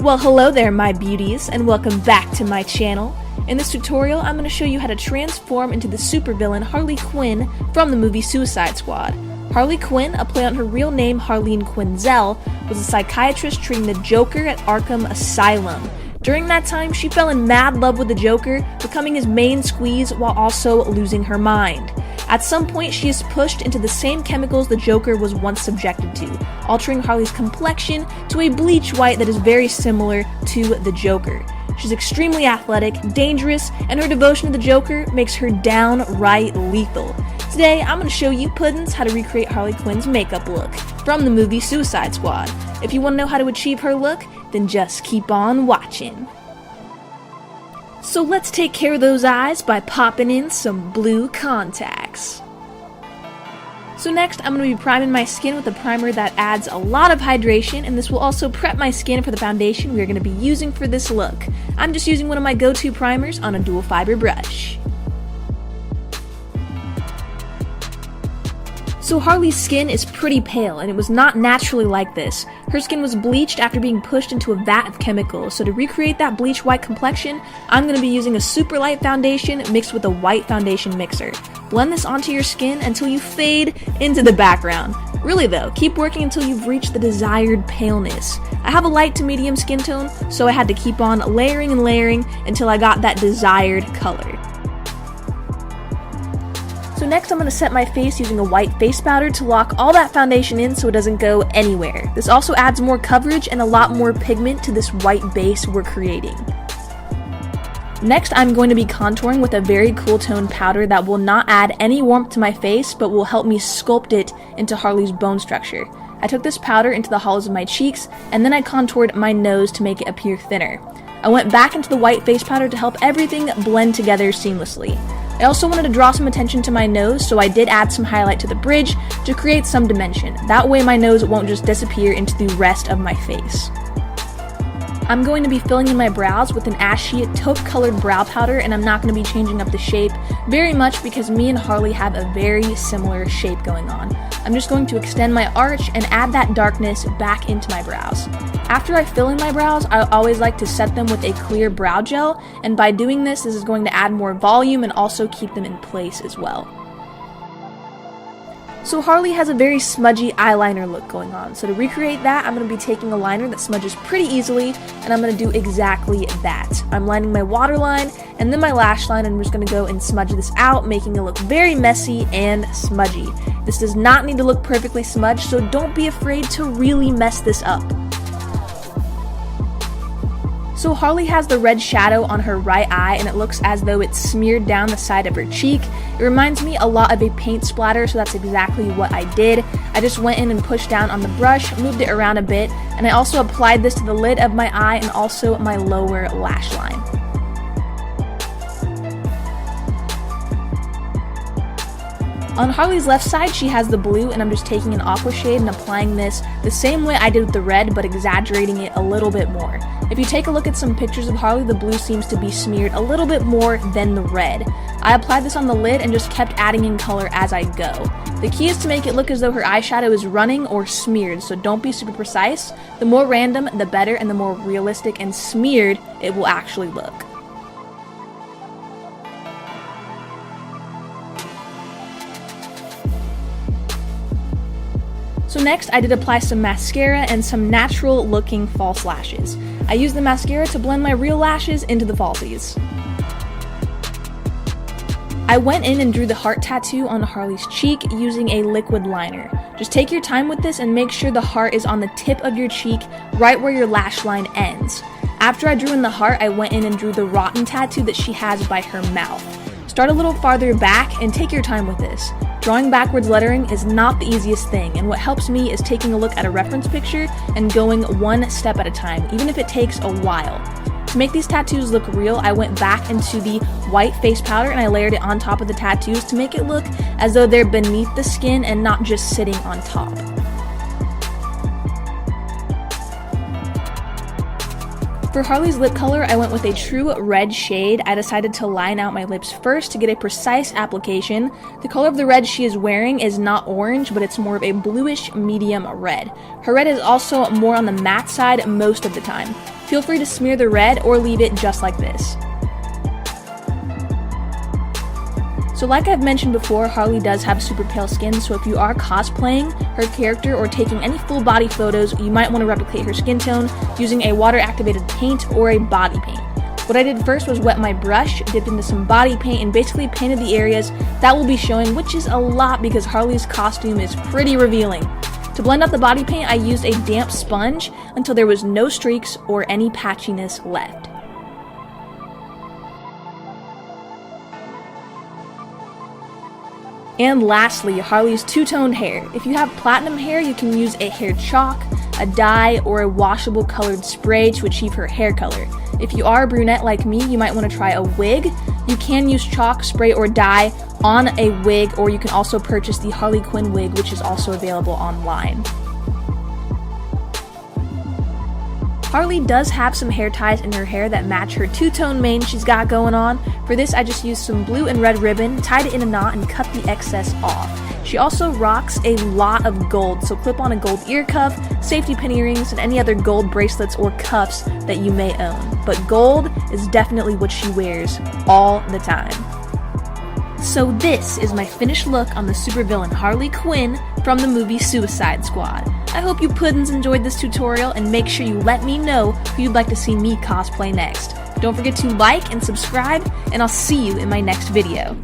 Well, hello there my beauties, and welcome back to my channel. In this tutorial, I'm going to show you how to transform into the supervillain Harley Quinn from the movie Suicide Squad. Harley Quinn, a play on her real name Harleen Quinzel, was a psychiatrist treating the Joker at Arkham Asylum. During that time, she fell in mad love with the Joker, becoming his main squeeze while also losing her mind. At some point, she is pushed into the same chemicals the Joker was once subjected to, altering Harley's complexion to a bleach white that is very similar to the Joker. She's extremely athletic, dangerous, and her devotion to the Joker makes her downright lethal. Today, I'm going to show you Puddins how to recreate Harley Quinn's makeup look from the movie Suicide Squad. If you want to know how to achieve her look, then just keep on watching. So let's take care of those eyes by popping in some blue contacts. So next, I'm going to be priming my skin with a primer that adds a lot of hydration, and this will also prep my skin for the foundation we are going to be using for this look. I'm just using one of my go-to primers on a dual fiber brush. So Harley's skin is pretty pale, and it was not naturally like this. Her skin was bleached after being pushed into a vat of chemicals, so to recreate that bleach white complexion, I'm going to be using a super light foundation mixed with a white foundation mixer. Blend this onto your skin until you fade into the background. Really though, keep working until you've reached the desired paleness. I have a light to medium skin tone, so I had to keep on layering and layering until I got that desired color. So next I'm going to set my face using a white face powder to lock all that foundation in so it doesn't go anywhere. This also adds more coverage and a lot more pigment to this white base we're creating. Next I'm going to be contouring with a very cool tone powder that will not add any warmth to my face but will help me sculpt it into Harley's bone structure. I took this powder into the hollows of my cheeks and then I contoured my nose to make it appear thinner. I went back into the white face powder to help everything blend together seamlessly. I also wanted to draw some attention to my nose, so I did add some highlight to the bridge to create some dimension. That way my nose won't just disappear into the rest of my face. I'm going to be filling in my brows with an ashy taupe colored brow powder, and I'm not going to be changing up the shape very much because me and Harley have a very similar shape going on. I'm just going to extend my arch and add that darkness back into my brows. After I fill in my brows, I always like to set them with a clear brow gel, and by doing this, this is going to add more volume and also keep them in place as well. So Harley has a very smudgy eyeliner look going on, so to recreate that, I'm going to be taking a liner that smudges pretty easily, and I'm going to do exactly that. I'm lining my waterline, and then my lash line, and I'm just going to go and smudge this out, making it look very messy and smudgy. This does not need to look perfectly smudged, so don't be afraid to really mess this up. So Harley has the red shadow on her right eye, and it looks as though it's smeared down the side of her cheek. It reminds me a lot of a paint splatter, so that's exactly what I did. I just went in and pushed down on the brush, moved it around a bit, and I also applied this to the lid of my eye and also my lower lash line. On Harley's left side, she has the blue, and I'm just taking an aqua shade and applying this the same way I did with the red, but exaggerating it a little bit more. If you take a look at some pictures of Harley, the blue seems to be smeared a little bit more than the red. I applied this on the lid and just kept adding in color as I go. The key is to make it look as though her eyeshadow is running or smeared, so don't be super precise. The more random, the better, and the more realistic and smeared it will actually look. So next, I did apply some mascara and some natural looking false lashes. I used the mascara to blend my real lashes into the falsies. I went in and drew the heart tattoo on Harley's cheek using a liquid liner. Just take your time with this and make sure the heart is on the tip of your cheek, right where your lash line ends. After I drew in the heart, I went in and drew the rotten tattoo that she has by her mouth. Start a little farther back and take your time with this. Drawing backwards lettering is not the easiest thing, and what helps me is taking a look at a reference picture and going one step at a time, even if it takes a while. To make these tattoos look real, I went back into the white face powder and I layered it on top of the tattoos to make it look as though they're beneath the skin and not just sitting on top. For Harley's lip color, I went with a true red shade. I decided to line out my lips first to get a precise application. The color of the red she is wearing is not orange, but it's more of a bluish medium red. Her red is also more on the matte side most of the time. Feel free to smear the red or leave it just like this. So like I've mentioned before, Harley does have super pale skin, so if you are cosplaying her character or taking any full body photos, you might want to replicate her skin tone using a water activated paint or a body paint. What I did first was wet my brush, dipped into some body paint, and basically painted the areas that will be showing, which is a lot because Harley's costume is pretty revealing. To blend out the body paint, I used a damp sponge until there was no streaks or any patchiness left. And lastly, Harley's two-toned hair. If you have platinum hair, you can use a hair chalk, a dye, or a washable colored spray to achieve her hair color. If you are a brunette like me, you might want to try a wig. You can use chalk, spray, or dye on a wig, or you can also purchase the Harley Quinn wig, which is also available online. Harley does have some hair ties in her hair that match her two-tone mane she's got going on. For this, I just used some blue and red ribbon, tied it in a knot, and cut the excess off. She also rocks a lot of gold, so clip on a gold ear cuff, safety pin earrings, and any other gold bracelets or cuffs that you may own. But gold is definitely what she wears all the time. So this is my finished look on the supervillain Harley Quinn from the movie Suicide Squad. I hope you puddins enjoyed this tutorial, and make sure you let me know who you'd like to see me cosplay next. Don't forget to like and subscribe, and I'll see you in my next video.